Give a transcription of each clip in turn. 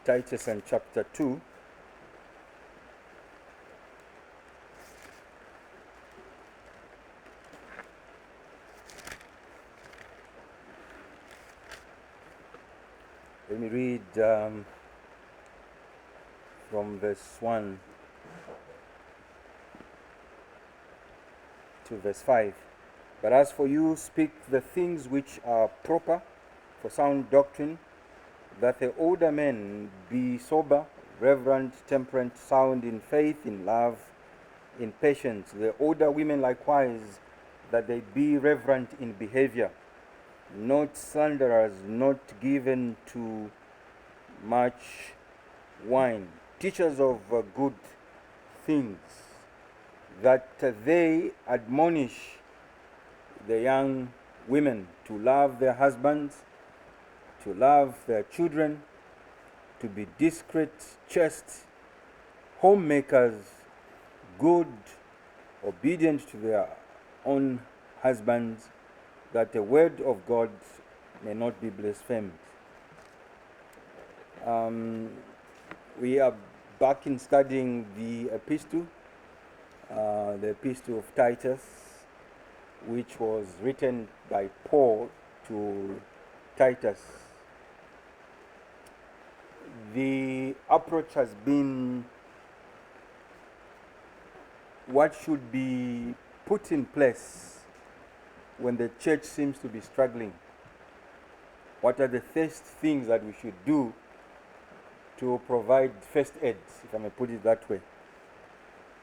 Titus and chapter 2. Let me read from verse 1 to verse 5. But as for you, speak the things which are proper for sound doctrine, that the older men be sober, reverent, temperate, sound in faith, in love, in patience. The older women likewise, that they be reverent in behavior, not slanderers, not given to much wine, teachers of good things, that they admonish the young women to love their husbands, to love their children, to be discreet, chaste, homemakers, good, obedient to their own husbands, that the word of God may not be blasphemed. We are back in studying the epistle of Titus, which was written by Paul to Titus. The approach has been what should be put in place when the church seems to be struggling. What are the first things that we should do to provide first aid, if I may put it that way?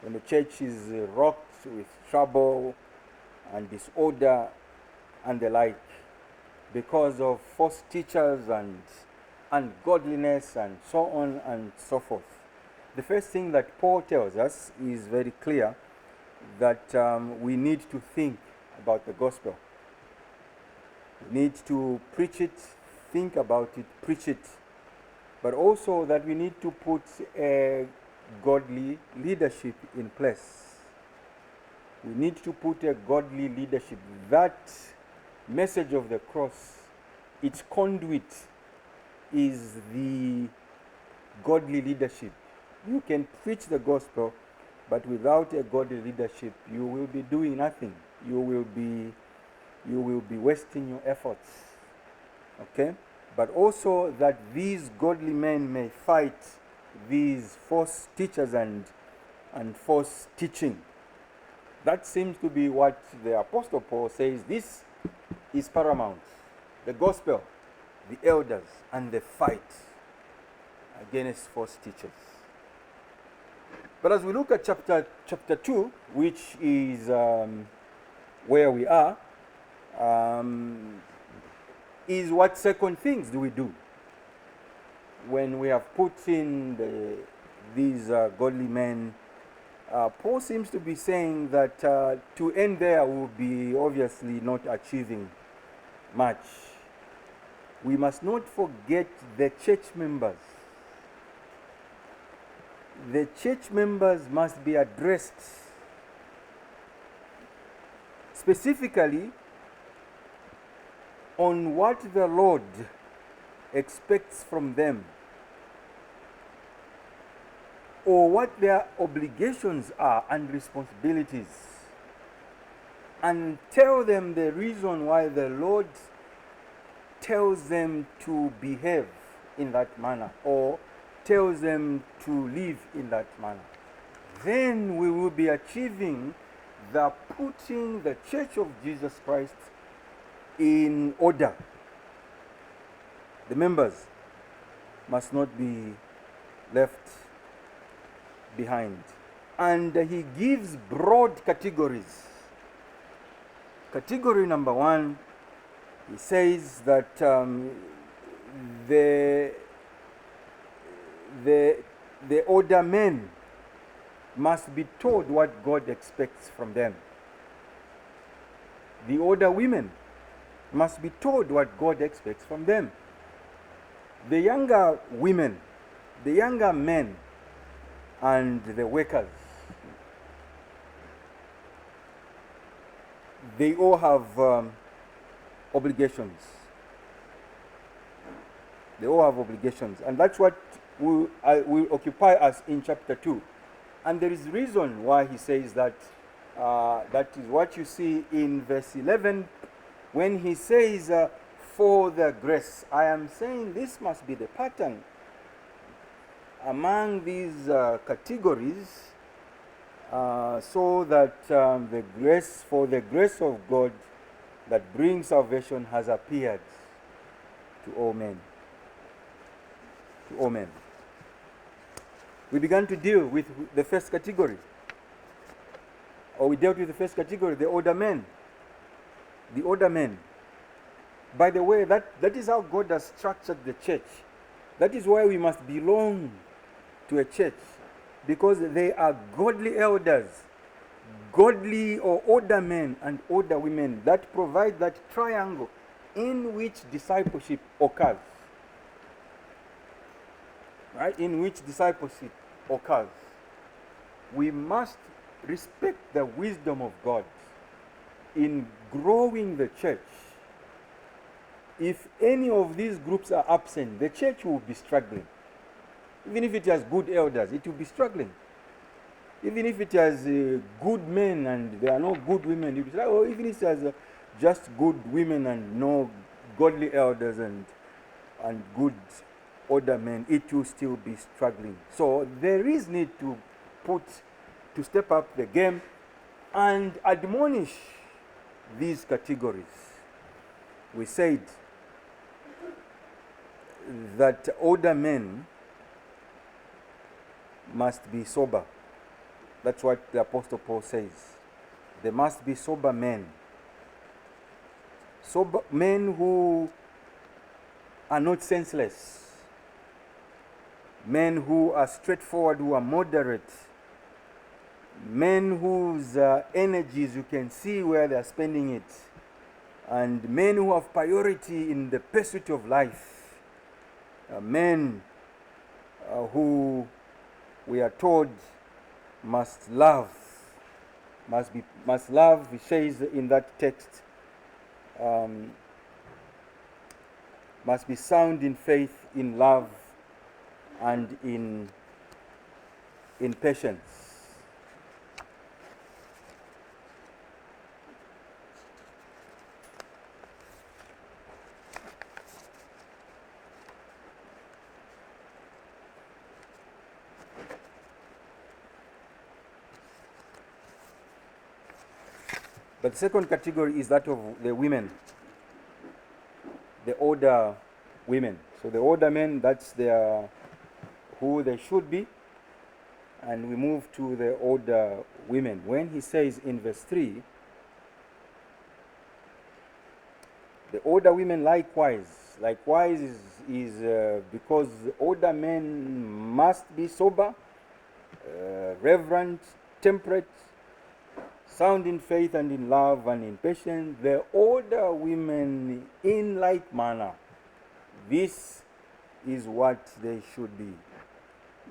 When the church is rocked with trouble and disorder and the like, because of false teachers and ungodliness and so on and so forth. The first thing that Paul tells us is very clear, that we need to think about the gospel. We need to preach it, think about it, preach it, but also that we need to put a godly leadership in place. We need to put a godly leadership. That message of the cross, its conduit is the godly leadership. You can preach the gospel, but without a godly leadership, you will be doing nothing. You will be wasting your efforts. Okay? But also that these godly men may fight these false teachers and false teaching. That seems to be what the Apostle Paul says. This is paramount. The gospel, the elders, and the fight against false teachers. But as we look at chapter 2, which is where we are, is what second things do we do when we have put in these godly men? Paul seems to be saying that to end there will be obviously not achieving much. We must not forget the church members. The church members must be addressed specifically on what the Lord expects from them, or what their obligations are and responsibilities, and tell them the reason why the Lord tells them to behave in that manner, or tells them to live in that manner. Then we will be achieving the putting the Church of Jesus Christ in order. The members must not be left behind. And he gives broad categories. Category number 1, he says that the older men must be told what God expects from them. The older women must be told what God expects from them. The younger women, the younger men, and the workers, they all have obligations. They all have obligations. And that's what will occupy us in chapter 2. And there is reason why he says that. That is what you see in verse 11 when he says, for the grace. I am saying this must be the pattern among these categories, so that for the grace of God that brings salvation has appeared to all men. To all men. We began to deal with the first category. Or we dealt with the first category, the older men. The older men. By the way, that is how God has structured the church. That is why we must belong to a church. Because they are godly elders, godly or older men and older women that provide that triangle in which discipleship occurs. Right? In which discipleship occurs. We must respect the wisdom of God in growing the church. If any of these groups are absent, the church will be struggling. Even if it has good elders, it will be struggling. Even if it has good men and there are no good women, it will be struggling. Or even if it has just good women and no godly elders and good older men, it will still be struggling. So there is need to step up the game and admonish these categories. We said that older men must be sober. That's what the Apostle Paul says. There must be sober men. Sober men who are not senseless. Men who are straightforward, who are moderate. Men whose energies you can see where they are spending it. And men who have priority in the pursuit of life. Men who we are told must love. Must love, he says in that text, must be sound in faith, in love, and in patience. But the second category is that of the women, the older women. So the older men, that's who they should be. And we move to the older women. When he says in verse 3, the older women likewise is because older men must be sober, reverent, temperate, sound in faith and in love and in patience. The older women in like manner. This is what they should be.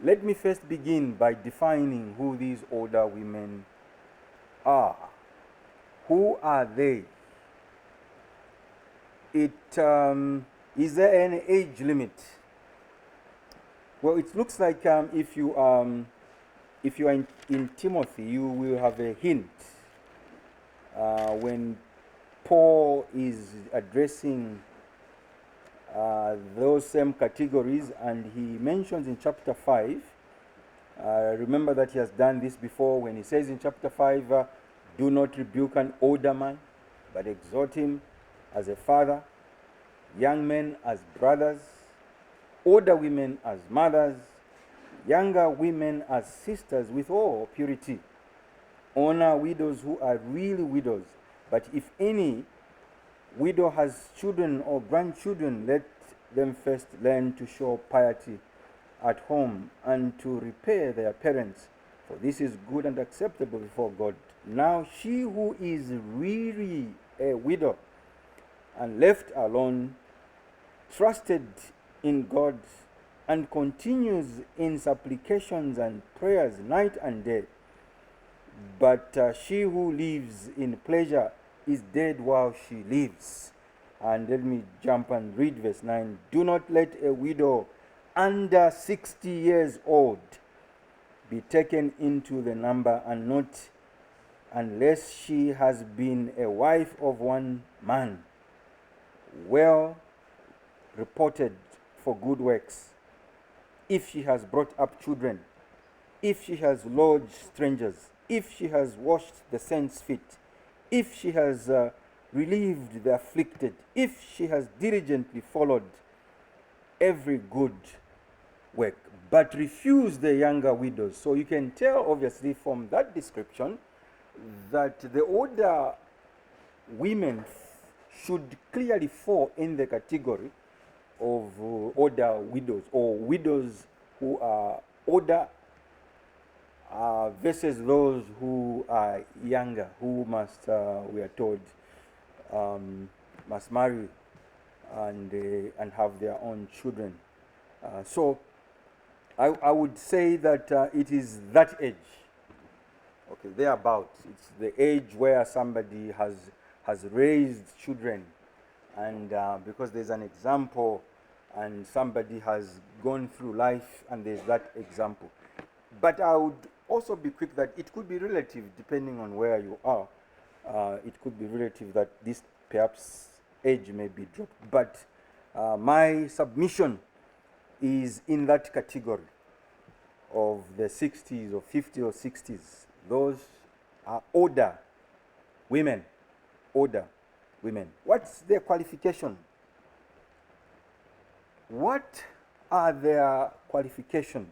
Let me first begin by defining who these older women are. Who are they? Is there any age limit? Well, it looks like if you are in Timothy, you will have a hint when Paul is addressing those same categories, and he mentions in chapter 5, remember that he has done this before when he says in chapter 5, do not rebuke an older man, but exhort him as a father, young men as brothers, older women as mothers, younger women as sisters with all purity. Honor widows who are really widows. But if any widow has children or grandchildren, let them first learn to show piety at home and to repay their parents, for this is good and acceptable before God. Now she who is really a widow and left alone, trusted in God, and continues in supplications and prayers night and day. But she who lives in pleasure is dead while she lives. And let me jump and read verse 9. Do not let a widow under 60 years old be taken into the number, and not unless she has been a wife of one man, well reported for good works, if she has brought up children, if she has lodged strangers, if she has washed the saints' feet, if she has relieved the afflicted, if she has diligently followed every good work, but refuse the younger widows. So you can tell, obviously, from that description that the older women should clearly fall in the category of older widows, or widows who are older versus those who are younger, who must, we are told, must marry and have their own children. So I would say that it is that age, okay, thereabouts. It's the age where somebody has raised children, and because there's an example, and somebody has gone through life, and there's that example. But I would also be quick that it could be relative depending on where you are. It could be relative that this perhaps age may be dropped. But my submission is in that category of the 60s or 50s or 60s. Those are older women. Older women. What's their qualification? What are their qualifications?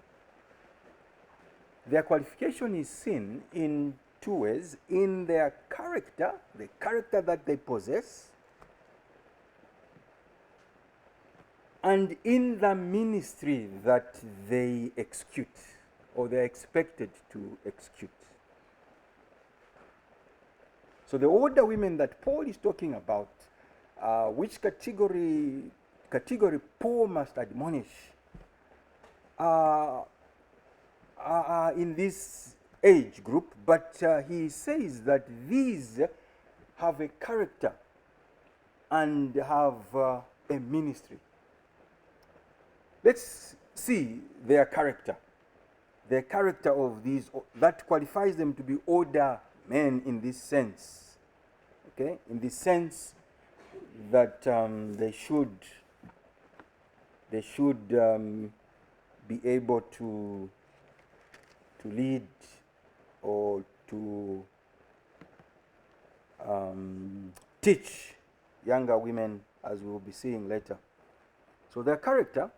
Their qualification is seen in two ways: in their character, the character that they possess, and in the ministry that they execute, or they're expected to execute. So the older women that Paul is talking about, which category Paul must admonish, are in this age group, but he says that these have a character and have a ministry. Let's see their character. The character of these, that qualifies them to be older men in this sense. Okay? In the sense that they should be able to lead or to teach younger women, as we will be seeing later. So their character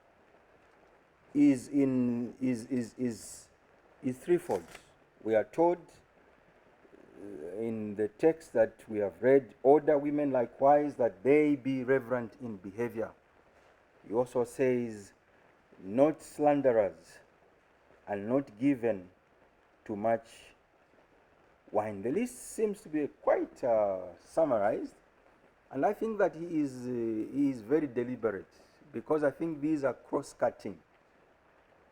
is threefold. We are told in the text that we have read, older women likewise, that they be reverent in behavior. He also says, not slanderers, and not given to much wine. The list seems to be quite summarized, and I think that he is very deliberate, because I think these are cross-cutting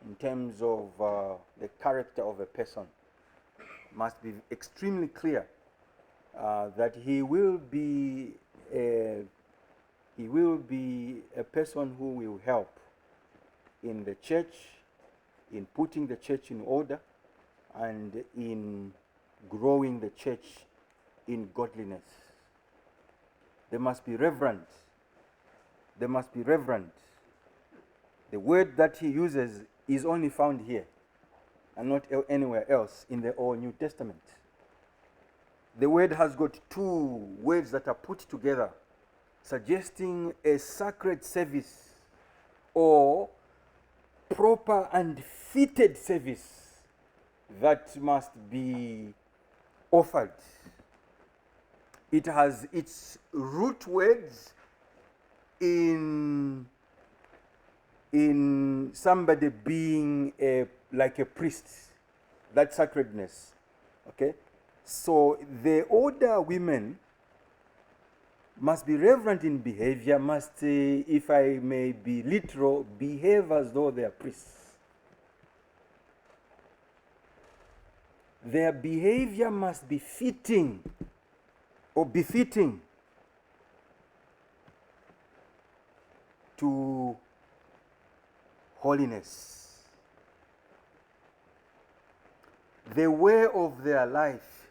in terms of the character of a person. Must be extremely clear that he will be a person who will help in the church, in putting the church in order, and in growing the church in godliness. They must be reverent. They must be reverent. The word that he uses is only found here and not anywhere else in the Old New Testament. The word has got two words that are put together, suggesting a sacred service or proper and fitted service that must be offered. It has its root words in somebody being like a priest, that sacredness. Okay? So the older women must be reverent in behavior, must, if I may be literal, behave as though they are priests. Their behavior must be fitting or befitting to holiness. The way of their life,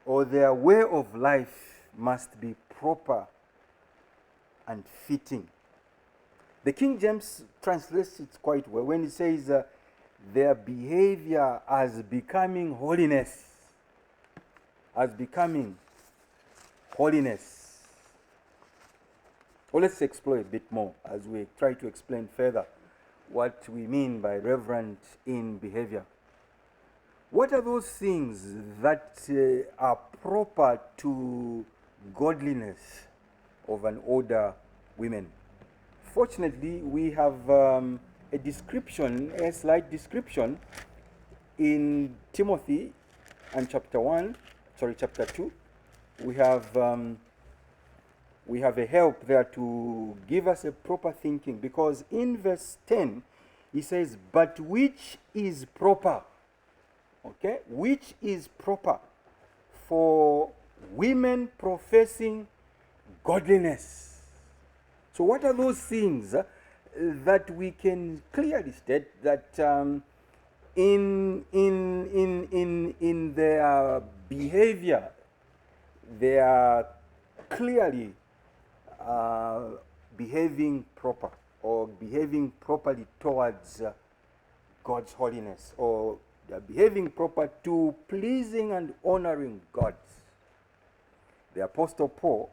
or their way of life, must be proper and fitting. The King James translates it quite well when it says their behavior as becoming holiness. As becoming holiness. Well, let's explore a bit more as we try to explain further what we mean by reverent in behavior. What are those things that are proper to godliness of an older woman? Fortunately, we have a description, a slight description in Timothy and chapter 2. We have a help there to give us a proper thinking, because in verse 10 he says, but which is proper, okay, which is proper for women professing godliness. So what are those things that we can clearly state that in their behavior they are clearly behaving proper, or behaving properly towards God's holiness, or they are behaving proper to pleasing and honoring God. The Apostle Paul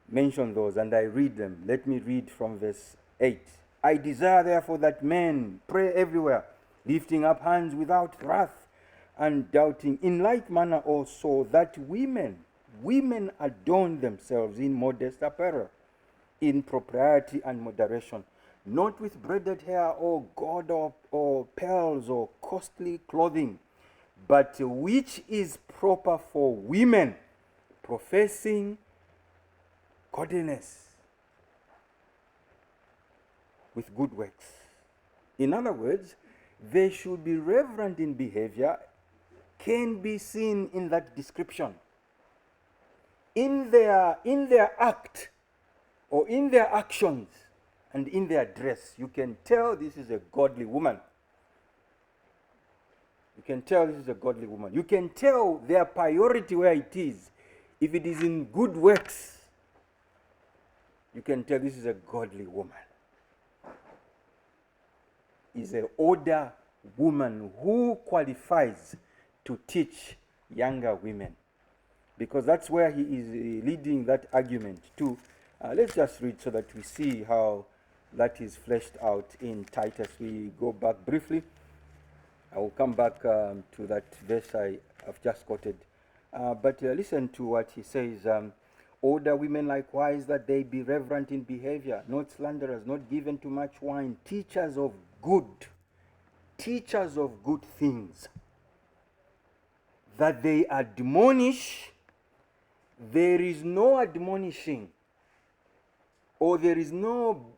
mentioned those, and I read them. Let me read from verse 8. I desire therefore that men pray everywhere, lifting up hands without wrath and doubting. In like manner also that women adorn themselves in modest apparel, in propriety and moderation, not with braided hair or gold or pearls or costly clothing, but which is proper for women professing godliness with good works. In other words, they should be reverent in behavior, can be seen in that description. In their act, or in their actions, and in their dress, you can tell this is a godly woman. You can tell this is a godly woman. You can tell their priority where it is. If it is in good works, you can tell this is a godly woman. Is an older woman who qualifies to teach younger women. Because that's where he is leading that argument to. Let's just read so that we see how that is fleshed out in Titus. We go back briefly. I will come back to that verse I have just quoted. But listen to what he says. Older women likewise, that they be reverent in behavior, not slanderers, not given to much wine, teachers of good things, that they admonish. There is no admonishing, or there's no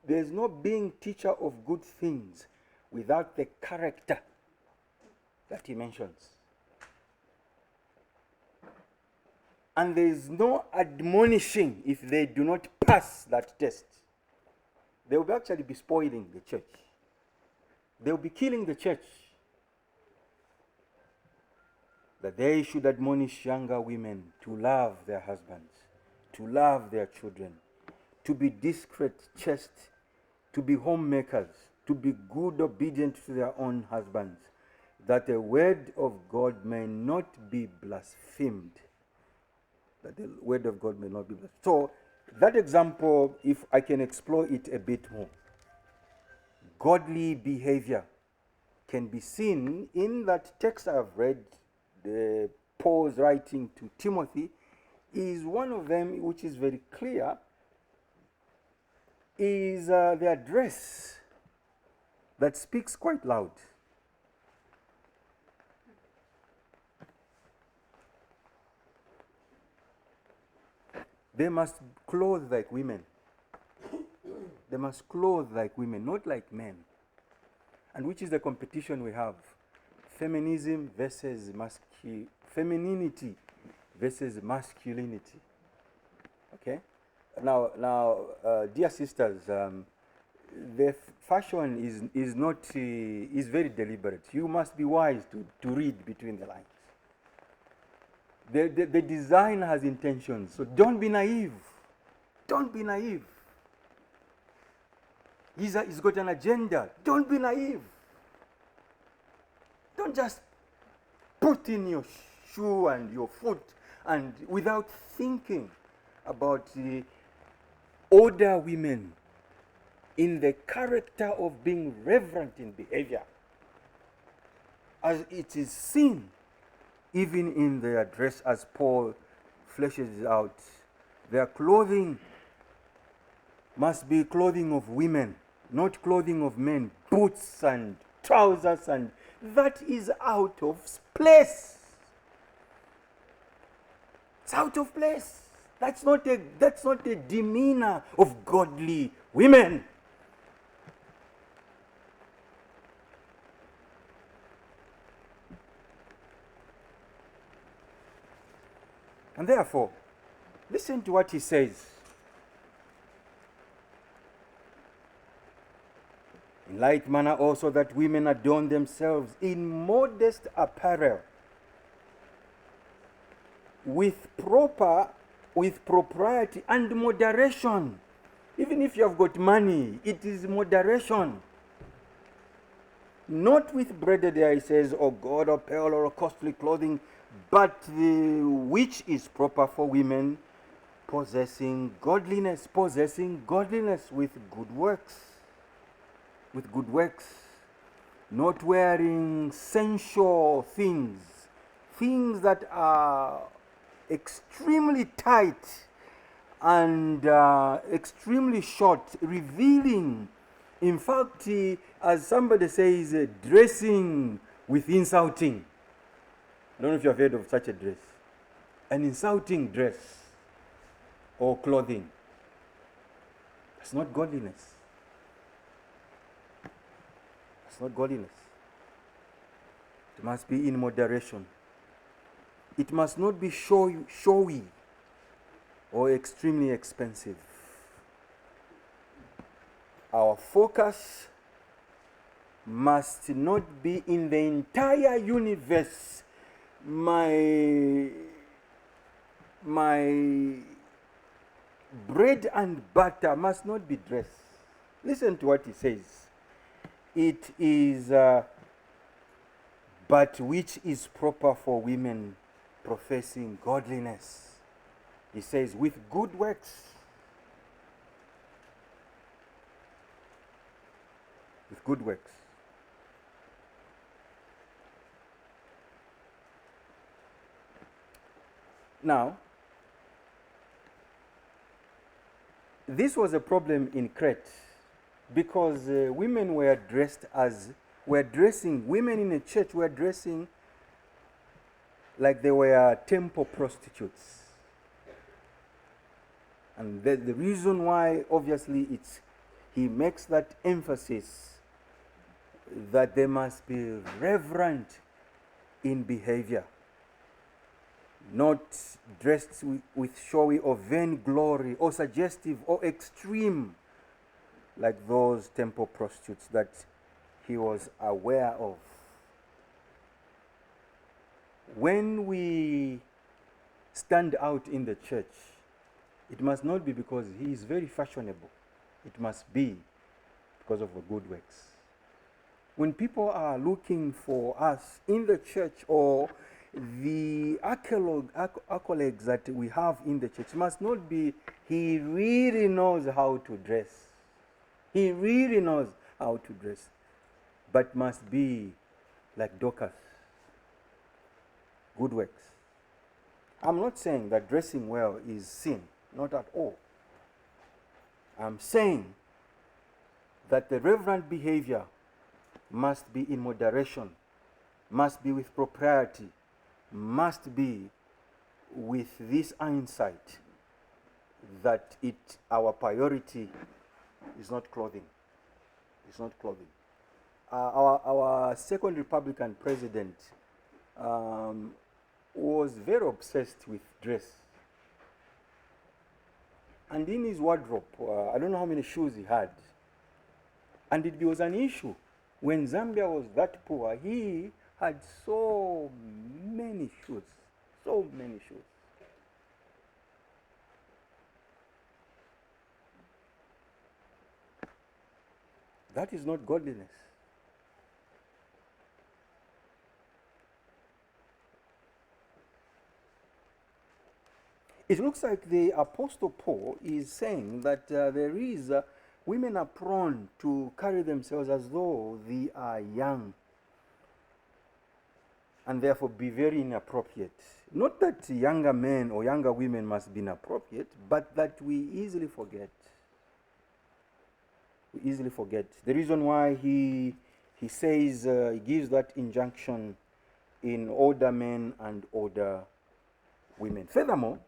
being teacher of good things without the character that he mentions. And there is no admonishing if they do not pass that test. They will actually be spoiling the church. They will be killing the church. That they should admonish younger women to love their husbands, to love their children, to be discreet, chaste, to be homemakers, to be good, obedient to their own husbands, that the word of God may not be blasphemed. That the word of God may not be blasphemed. So, that example, if I can explore it a bit more, godly behavior can be seen in that text I have read. The Paul's writing to Timothy is one of them, which is very clear, is their dress that speaks quite loud. They must clothe like women. They must clothe like women, not like men. And which is the competition we have? Feminism versus femininity versus masculinity. Okay? Now, dear sisters, the fashion is not is very deliberate. You must be wise to read between the lines. The design has intentions, so don't be naive. Don't be naive. He's got an agenda. Don't be naive. Don't just put in your shoe and your foot and without thinking about the older women in the character of being reverent in behavior, as it is seen even in their dress, as Paul fleshes it out. Their clothing must be clothing of women, not clothing of men, boots and trousers, and that is out of place. It's out of place. That's not a demeanor of godly women. And therefore, listen to what he says. In like manner also that women adorn themselves in modest apparel, with propriety and moderation. Even if you have got money, it is moderation. Not with braided hair, he says, or gold or pearl or costly clothing, but which is proper for women, possessing godliness with good works. With good works, not wearing sensual things that are extremely tight and extremely short, revealing. In fact, as somebody says, dressing with insulting. I don't know if you have heard of such a dress. An insulting dress or clothing. That's not godliness. It's not godliness. It must be in moderation. It must not be showy or extremely expensive. Our focus must not be in the entire universe. My bread and butter must not be dress. Listen to what he says. It is, but which is proper for women professing godliness. He says, with good works. With good works. Now, this was a problem in Crete, because women were dressing, women in the church were dressing like they were temple prostitutes. And the reason why, obviously, he makes that emphasis that they must be reverent in behavior, not dressed with showy or vain glory or suggestive or extreme like those temple prostitutes that he was aware of. When we stand out in the church, it must not be because he is very fashionable. It must be because of the good works. When people are looking for us in the church, or the accolades that we have in the church, must not be he really knows how to dress. He really knows how to dress. But must be like Dorcas. Good works. I'm not saying that dressing well is sin. Not at all. I'm saying that the reverent behavior must be in moderation, must be with propriety, must be with this insight that our priority is not clothing. It's not clothing. Our second Republican president was very obsessed with dress. And in his wardrobe, I don't know how many shoes he had, And it was an issue. When Zambia was that poor, he had so many shoes. So many shoes. That is not godliness. It looks like the Apostle Paul is saying that women are prone to carry themselves as though they are young and therefore be very inappropriate. Not that younger men or younger women must be inappropriate, but that we easily forget. We easily forget. The reason why he says, he gives that injunction in older men and older women. Furthermore,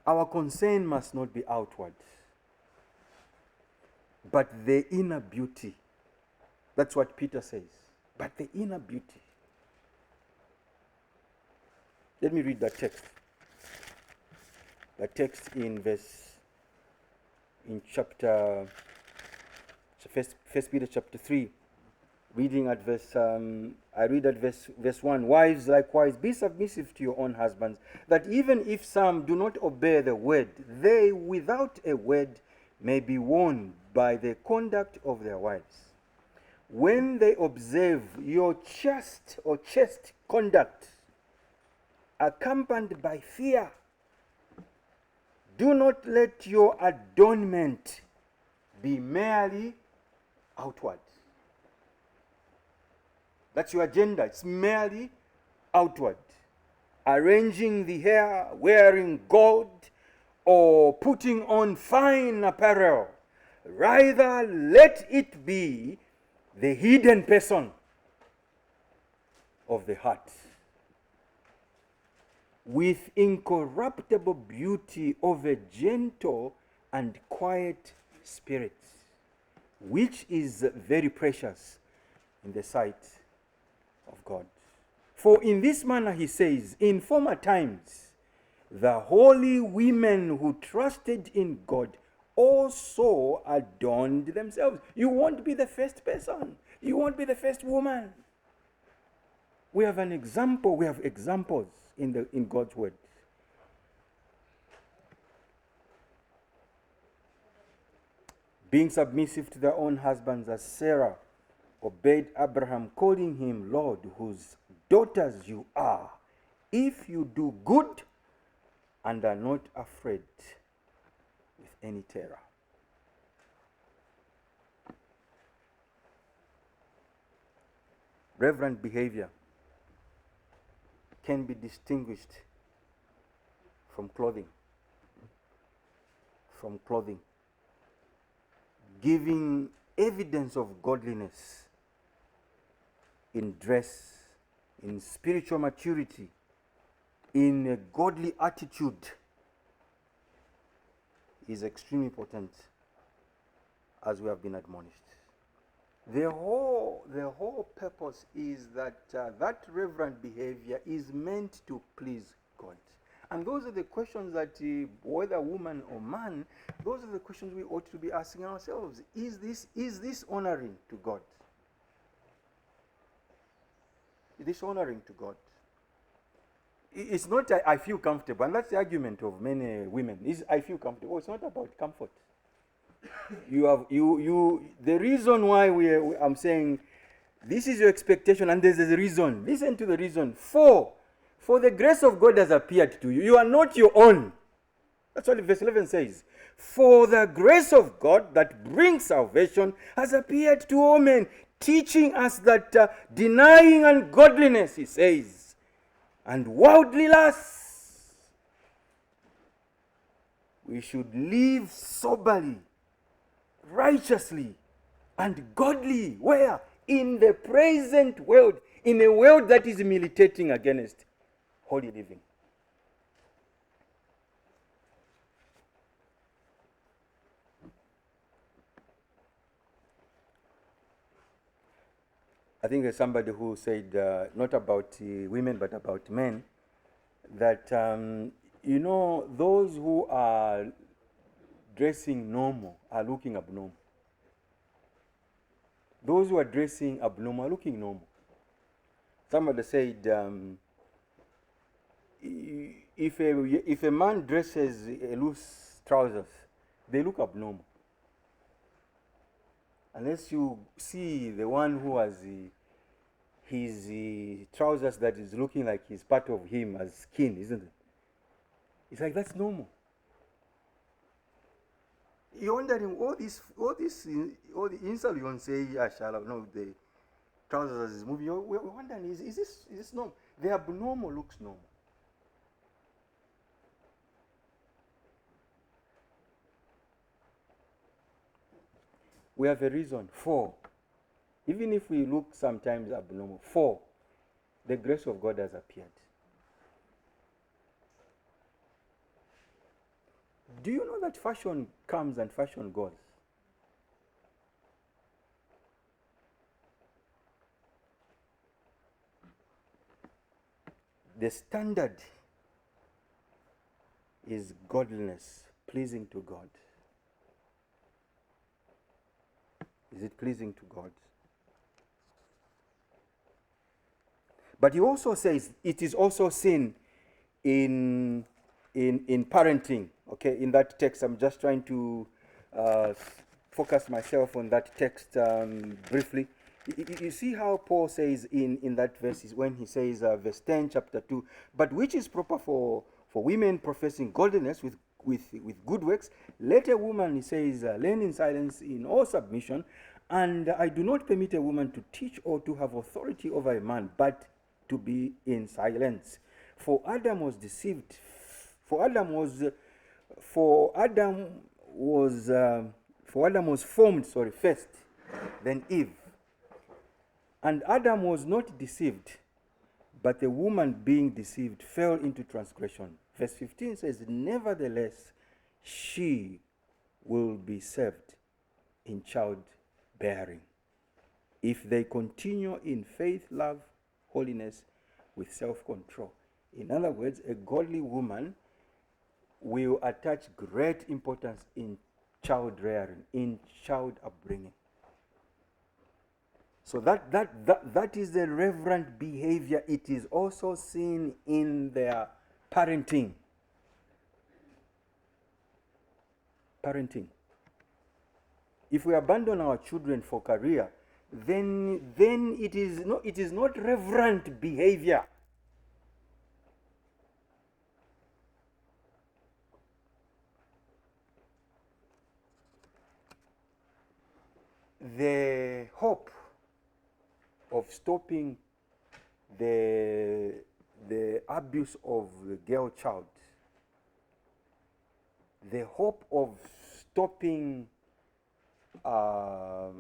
our concern must not be outward, but the inner beauty. That's what Peter says. But the inner beauty. Let me read that text. The text in chapter, First Peter chapter 3, reading at I read at verse 1. Wives, likewise, be submissive to your own husbands, that even if some do not obey the word, they without a word may be won by the conduct of their wives. When they observe your chaste conduct, accompanied by fear, do not let your adornment be merely outward. That's your agenda. It's merely outward. Arranging the hair, wearing gold, or putting on fine apparel. Rather, let it be the hidden person of the heart, with incorruptible beauty of a gentle and quiet spirit, which is very precious in the sight of God. For in this manner, he says, in former times, the holy women who trusted in God also adorned themselves. You won't be the first person. You won't be the first woman. We have an example. We have examples in God's word. Being submissive to their own husbands, as Sarah obeyed Abraham, calling him Lord, whose daughters you are, if you do good and are not afraid with any terror. Reverent behavior can be distinguished from clothing. Giving evidence of godliness in dress, in spiritual maturity, in a godly attitude is extremely important, as we have been admonished. The whole purpose is that that reverent behavior is meant to please God. And those are the questions that, whether woman or man, those are the questions we ought to be asking ourselves. Is this honoring to God? Is this honoring to God? It's not I feel comfortable, and that's the argument of many women. Is I feel comfortable. It's not about comfort. The reason why I'm saying this is your expectation, and there's a reason. Listen to the reason. For the grace of God has appeared to you. You are not your own. That's what verse 11 says. For the grace of God that brings salvation has appeared to all men, teaching us that denying ungodliness, he says, and worldly lusts, we should live soberly, righteously, and godly. Where? In the present world, in a world that is militating against holy living. I think there's somebody who said, not about women but about men, that those who are dressing normal are looking abnormal. Those who are dressing abnormal are looking normal. Somebody said, if a man dresses loose trousers, they look abnormal. Unless you see the one who has his trousers that is looking like he's part of him as skin, isn't it? It's like that's normal. You're wondering all the insult you won't say, no, the trousers is moving. We're wondering, is this normal? The abnormal looks normal. We have a reason. 4. Even if we look sometimes abnormal. 4. The grace of God has appeared. Do you know that fashion comes and fashion goes? The standard is godliness, pleasing to God. Is it pleasing to God? But he also says it is also seen in parenting. Okay, in that text, I'm just trying to focus myself on that text briefly. You see how Paul says in that verse, when he says, verse 10, chapter 2, but which is proper for women professing godliness with good works, let a woman, he says, learn in silence in all submission, and I do not permit a woman to teach or to have authority over a man, but to be in silence. For Adam was deceived. For Adam was formed first, then Eve. And Adam was not deceived, but the woman being deceived fell into transgression. Verse 15 says, nevertheless, she will be saved in childbearing, if they continue in faith, love, holiness, with self-control. In other words, a godly woman will attach great importance in child rearing, in child upbringing. So that is the reverent behavior. It is also seen in their parenting. If we abandon our children for career, then it is not reverent behavior. The hope of stopping the abuse of the girl child, the hope of stopping the,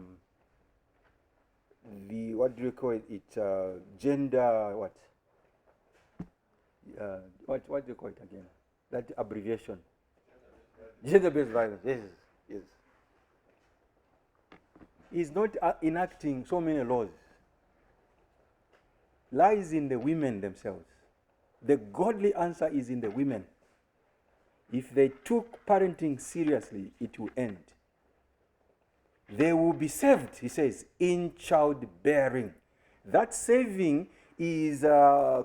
what do you call it, gender, what do you call it again? That abbreviation. Gender-based violence, yes. Is not enacting so many laws. Lies in the women themselves. The godly answer is in the women. If they took parenting seriously, it will end. They will be saved, he says, in childbearing. That saving is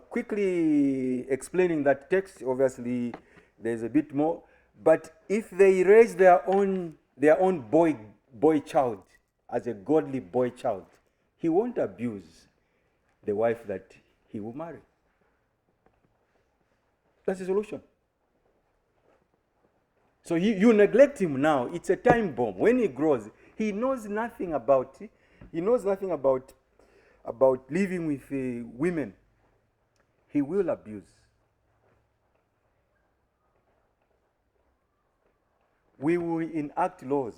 quickly explaining that text. Obviously, there's a bit more. But if they raise their own boy child as a godly boy child, he won't abuse the wife that he will marry. That's the solution. So you neglect him now. It's a time bomb. When he grows, he knows nothing about it. He knows nothing about living with women. He will abuse. We will enact laws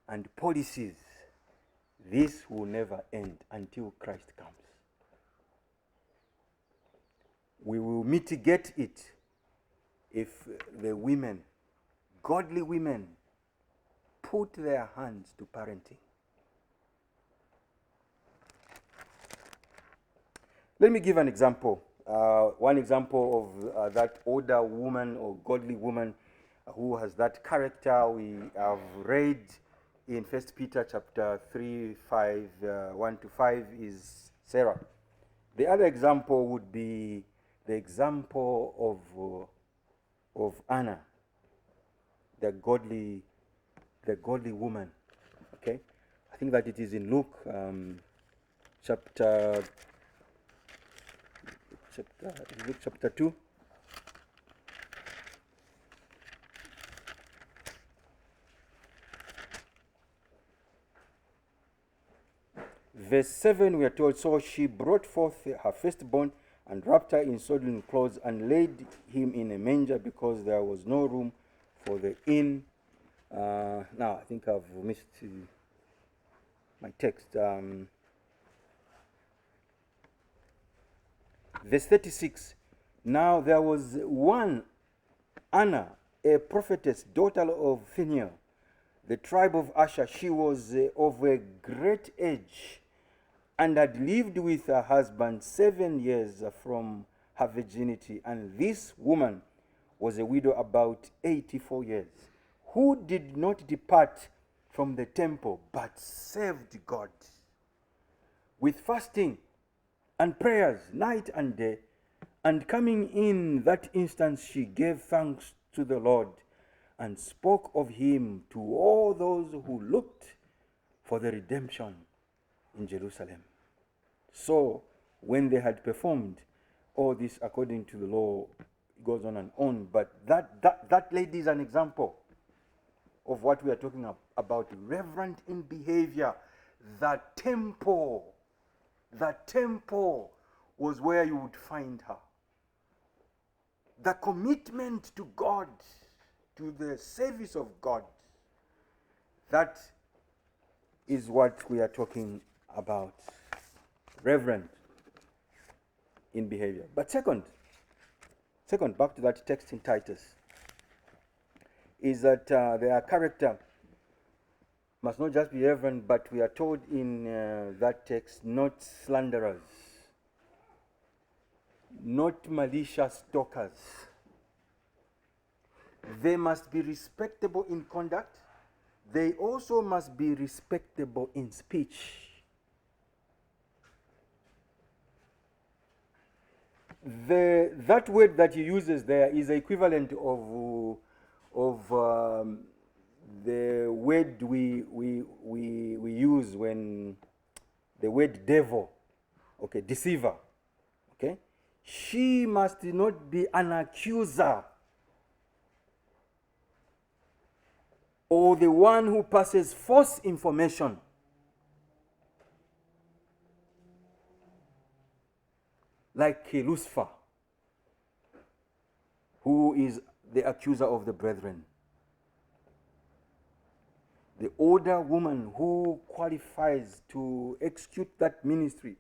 and policies. This will never end until Christ comes. We will mitigate it if the women, godly women, put their hands to parenting. Let me give an example. One example of that older woman or godly woman who has that character. We have read in 1 Peter chapter 3, 5, 1 to 5 is Sarah. The other example would be the example of Anna, the godly woman. Okay, I think that it is in Luke chapter 2. Verse 7, we are told, so she brought forth her firstborn and wrapped her in swaddling clothes and laid him in a manger because there was no room for the inn. Now, I think I've missed my text. Verse 36, now there was one Anna, a prophetess, daughter of Phinehas, the tribe of Asher. She was of a great age and had lived with her husband 7 years from her virginity. And this woman was a widow about 84 years, who did not depart from the temple, but served God with fasting and prayers night and day. And coming in that instant, she gave thanks to the Lord and spoke of him to all those who looked for the redemption in Jerusalem. So when they had performed all this according to the law, it goes on and on. But that lady is an example of what we are talking about, reverent in behavior. The temple was where you would find her. The commitment to God, to the service of God, that is what we are talking about. Reverent in behavior. But second, back to that text in Titus, is that their character must not just be reverent, but we are told in that text, not slanderers, not malicious talkers. They must be respectable in conduct. They also must be respectable in speech. That word that he uses there is the equivalent of the word we use when the word devil, okay, deceiver, okay. She must not be an accuser or the one who passes false information. Like Lucifer, who is the accuser of the brethren. The older woman who qualifies to execute that ministry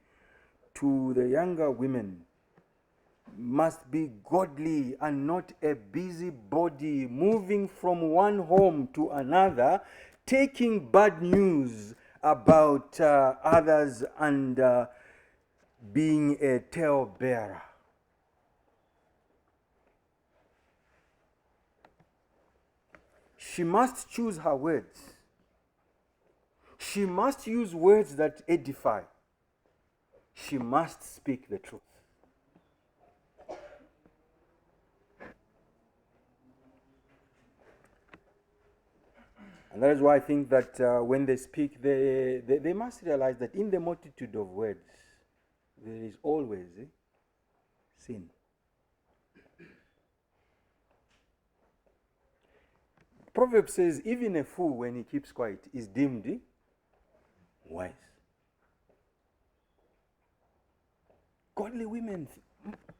to the younger women must be godly and not a busybody, moving from one home to another, taking bad news about others and being a talebearer. She must choose her words. She must use words that edify. She must speak the truth. And that is why I think that when they speak, they must realize that in the multitude of words, there is always sin. Proverbs says, even a fool, when he keeps quiet, is deemed wise. Godly women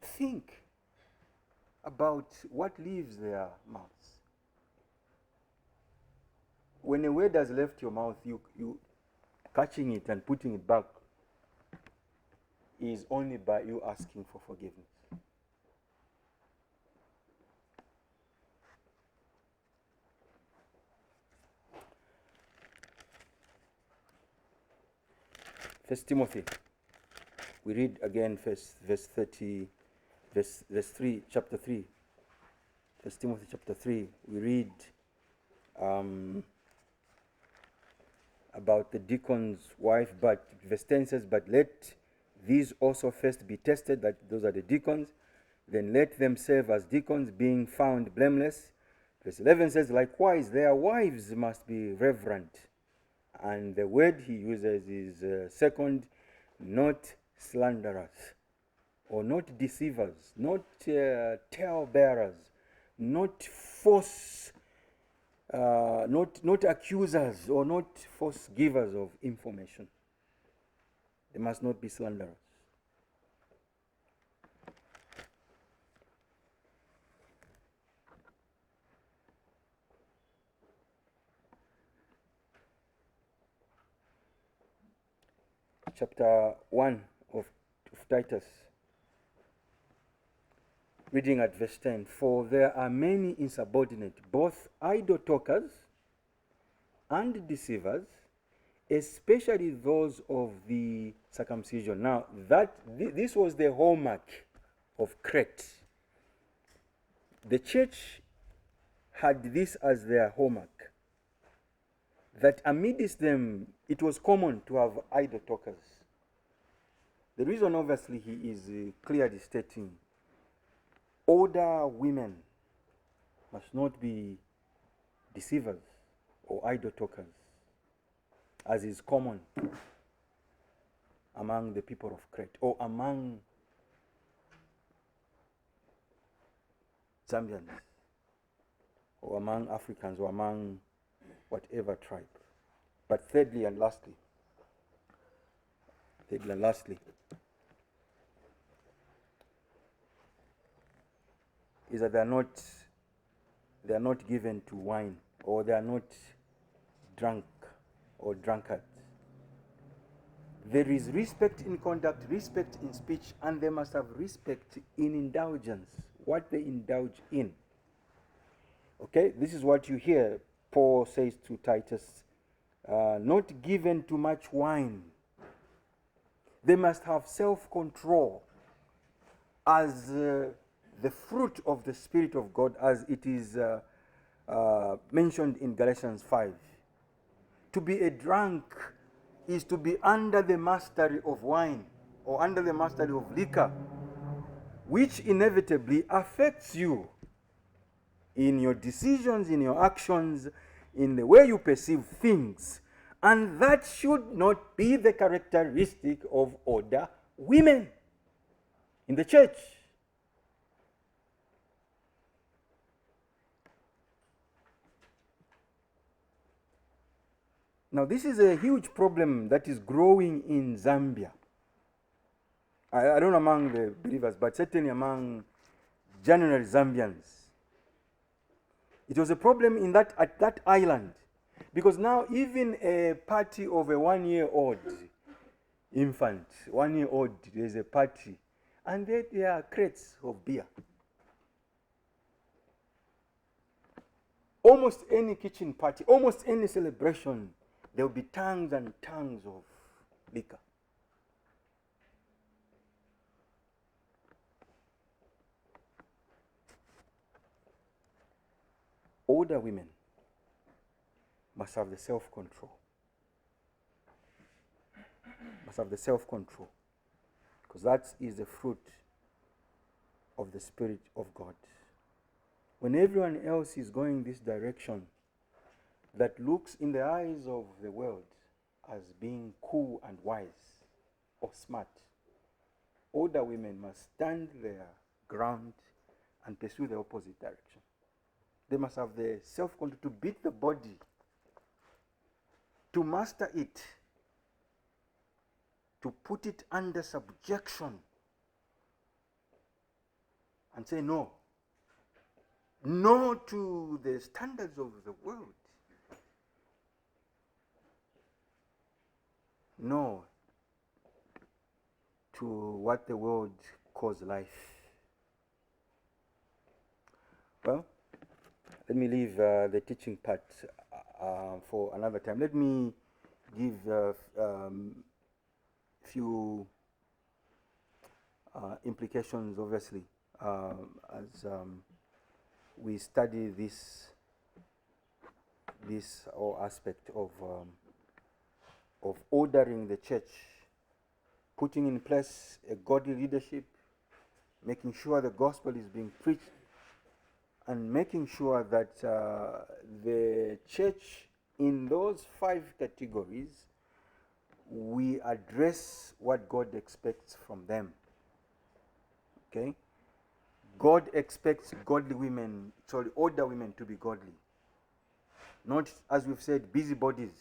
think about what leaves their mouths. When a word has left your mouth, you catching it and putting it back is only by you asking for forgiveness. First Timothy, we read again verse 30, verse 3, chapter 3. First Timothy chapter 3, we read about the deacon's wife, but verse 10 says, but let these also first be tested, that those are the deacons, then let them serve as deacons, being found blameless. Verse 11 says, likewise, their wives must be reverent. And the word he uses is second, not slanderers, or not deceivers, not tale-bearers, not false, not accusers, or not false givers of information. They must not be slanderers. Chapter 1 of Titus, reading at verse 10. For there are many insubordinate, both idle talkers and deceivers, especially those of the circumcision. Now, this was the hallmark of Crete. The church had this as their hallmark, that amidst them it was common to have idle talkers. The reason, obviously, he is clearly stating older women must not be deceivers or idle talkers, as is common among the people of Crete, or among Zambians, or among Africans, or among whatever tribe. But thirdly and lastly, is that they are not given to wine, or they are not drunk or drunkards. There is respect in conduct, respect in speech, and they must have respect in indulgence, what they indulge in. Okay, this is what you hear Paul says to Titus, not given to much wine. They must have self-control as the fruit of the Spirit of God, as it is mentioned in Galatians 5. To be a drunk is to be under the mastery of wine, or under the mastery of liquor, which inevitably affects you in your decisions, in your actions, in the way you perceive things. And that should not be the characteristic of older women in the church. Now, this is a huge problem that is growing in Zambia. I don't know among the believers, but certainly among general Zambians. It was a problem at that island, because now even a party of a 1-year-old infant, 1-year-old, there's a party, and there are crates of beer. Almost any kitchen party, almost any celebration, there will be tons and tons of liquor. Older women must have the self-control. Must have the self-control. Because that is the fruit of the Spirit of God. When everyone else is going this direction, that looks in the eyes of the world as being cool and wise or smart, older women must stand their ground and pursue the opposite direction. They must have the self-control to beat the body, to master it, to put it under subjection, and say no. No to the standards of the world. No to what the world calls life. Well, let me leave the teaching part for another time. Let me give a few implications, obviously, as we study this aspect of of ordering the church, putting in place a godly leadership, making sure the gospel is being preached, and making sure that the church in those 5 categories, we address what God expects from them. Okay? God expects godly women, older women to be godly. Not, as we've said, busybodies.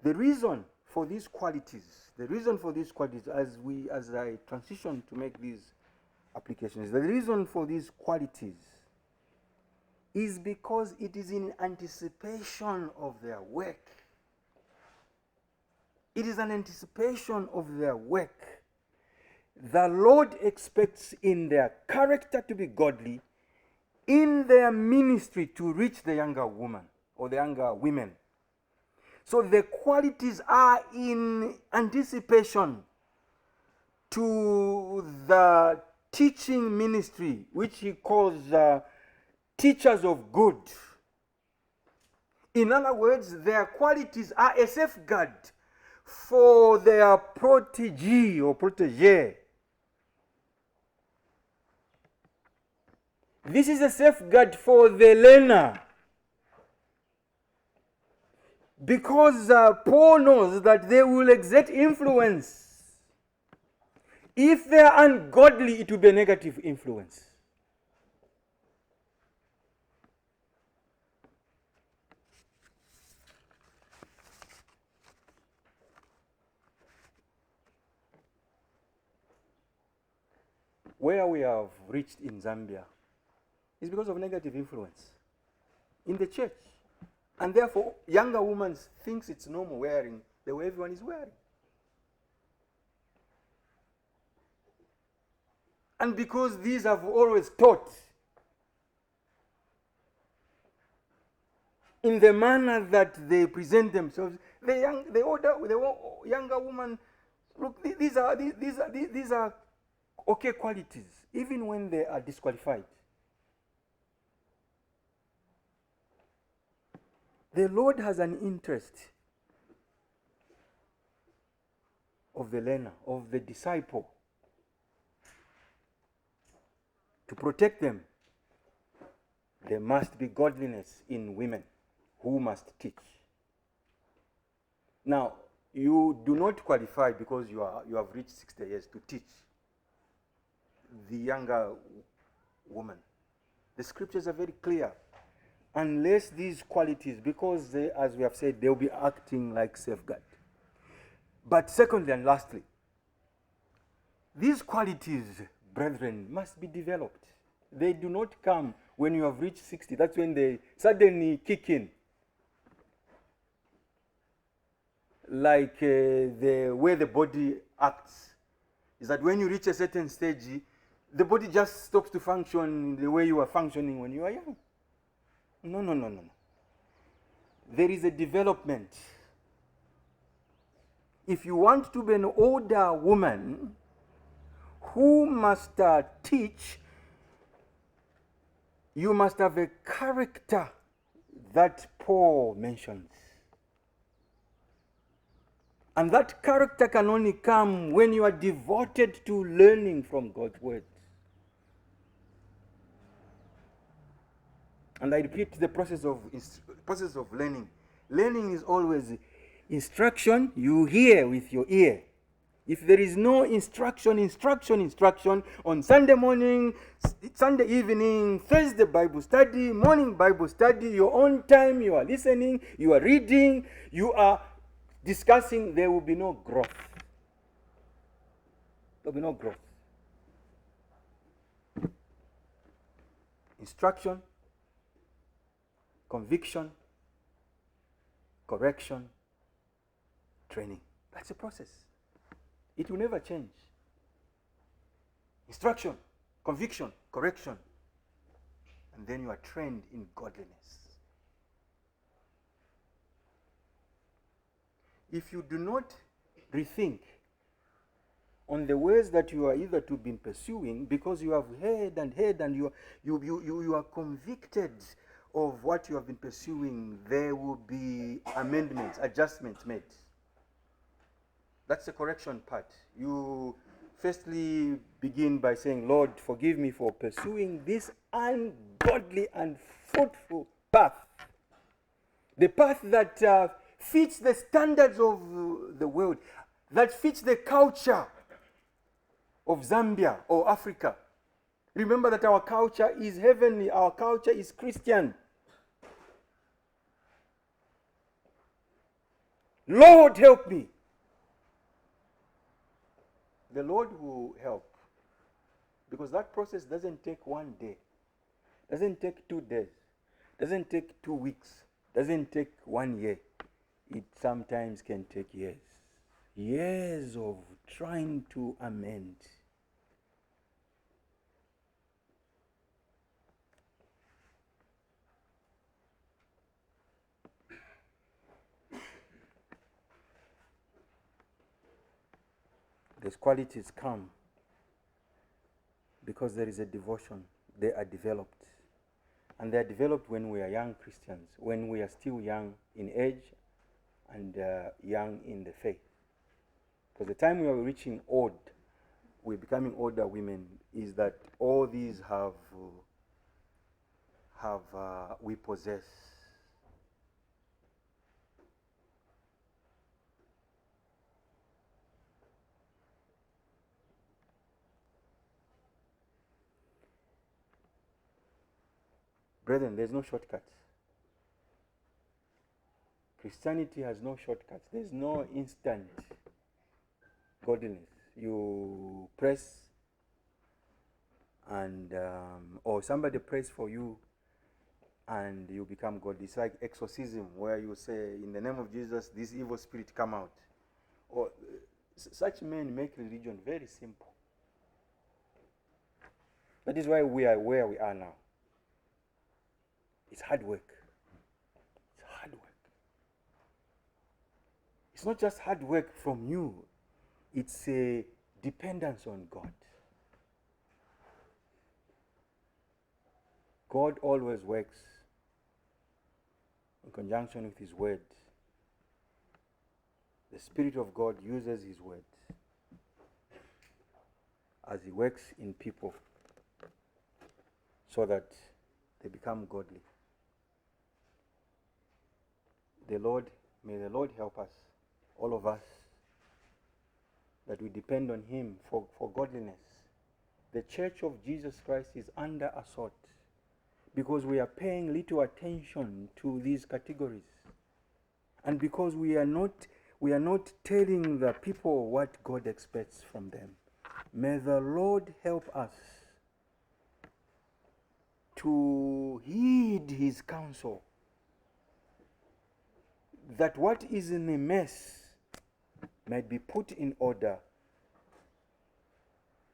The reason for these qualities, as I transition to make these applications, the reason for these qualities is because it is in anticipation of their work. It is an anticipation of their work. The Lord expects in their character to be godly, in their ministry to reach the younger woman or the younger women. So the qualities are in anticipation to the teaching ministry, which he calls teachers of good. In other words, their qualities are a safeguard for their protege or protege. This is a safeguard for the learner. Because Paul knows that they will exert influence. If they are ungodly, it will be a negative influence. Where we have reached in Zambia is because of negative influence in the church. And therefore, younger women thinks it's normal wearing the way everyone is wearing. And because these have always taught in the manner that they present themselves, the younger woman, look, these are okay qualities, even when they are disqualified. The Lord has an interest of the learner, of the disciple, to protect them. There must be godliness in women who must teach. Now, you do not qualify because you have reached 60 years to teach the younger woman. The scriptures are very clear. Unless these qualities, because they, as we have said, they will be acting like safeguard. But secondly and lastly, these qualities, brethren, must be developed. They do not come when you have reached 60. That's when they suddenly kick in. Like the way the body acts is that when you reach a certain stage, the body just stops to function the way you were functioning when you were young. No. There is a development. If you want to be an older woman who must teach, you must have a character that Paul mentions. And that character can only come when you are devoted to learning from God's word. And I repeat, the process of learning. Learning is always instruction you hear with your ear. If there is no instruction on Sunday morning, Sunday evening, Thursday Bible study, morning Bible study, your own time, you are listening, you are reading, you are discussing, there will be no growth. There will be no growth. Instruction, conviction, correction, training. That's a process. It will never change. Instruction, conviction, correction. And then you are trained in godliness. If you do not rethink on the ways that you are either to be pursuing, because you have heard and you are convicted of what you have been pursuing, there will be amendments, adjustments made. That's the correction part. You firstly begin by saying, Lord, forgive me for pursuing this ungodly and fruitful path. The path that fits the standards of the world, that fits the culture of Zambia or Africa. Remember that our culture is heavenly, our culture is Christian. Lord, help me. The Lord will help. Because that process doesn't take one day, doesn't take 2 days, doesn't take 2 weeks, doesn't take 1 year. It sometimes can take years. Years of trying to amend. These qualities come because there is a devotion. They are developed. And they are developed when we are young Christians, when we are still young in age and young in the faith. Because the time we are reaching old, we're becoming older women, is that all these we possess. Brethren, there's no shortcuts. Christianity has no shortcuts. There's no instant godliness. You press and or somebody prays for you and you become godly. It's like exorcism, where you say, in the name of Jesus, this evil spirit come out. Or such men make religion very simple. That is why we are where we are now. It's hard work. It's hard work. It's not just hard work from you. It's a dependence on God. God always works in conjunction with His word. The Spirit of God uses His word as He works in people so that they become godly. May the Lord help us, all of us, that we depend on Him for godliness. The Church of Jesus Christ is under assault because we are paying little attention to these categories, and because we are not telling the people what God expects from them. May the Lord help us to heed His counsel, that what is in a mess might be put in order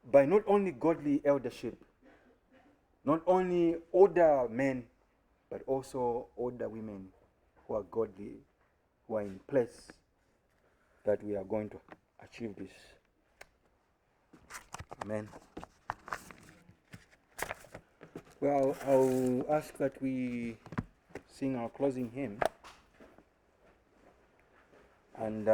by not only godly eldership, not only older men, but also older women who are godly, who are in place, that we are going to achieve this. Amen. Well, I'll ask that we sing our closing hymn. And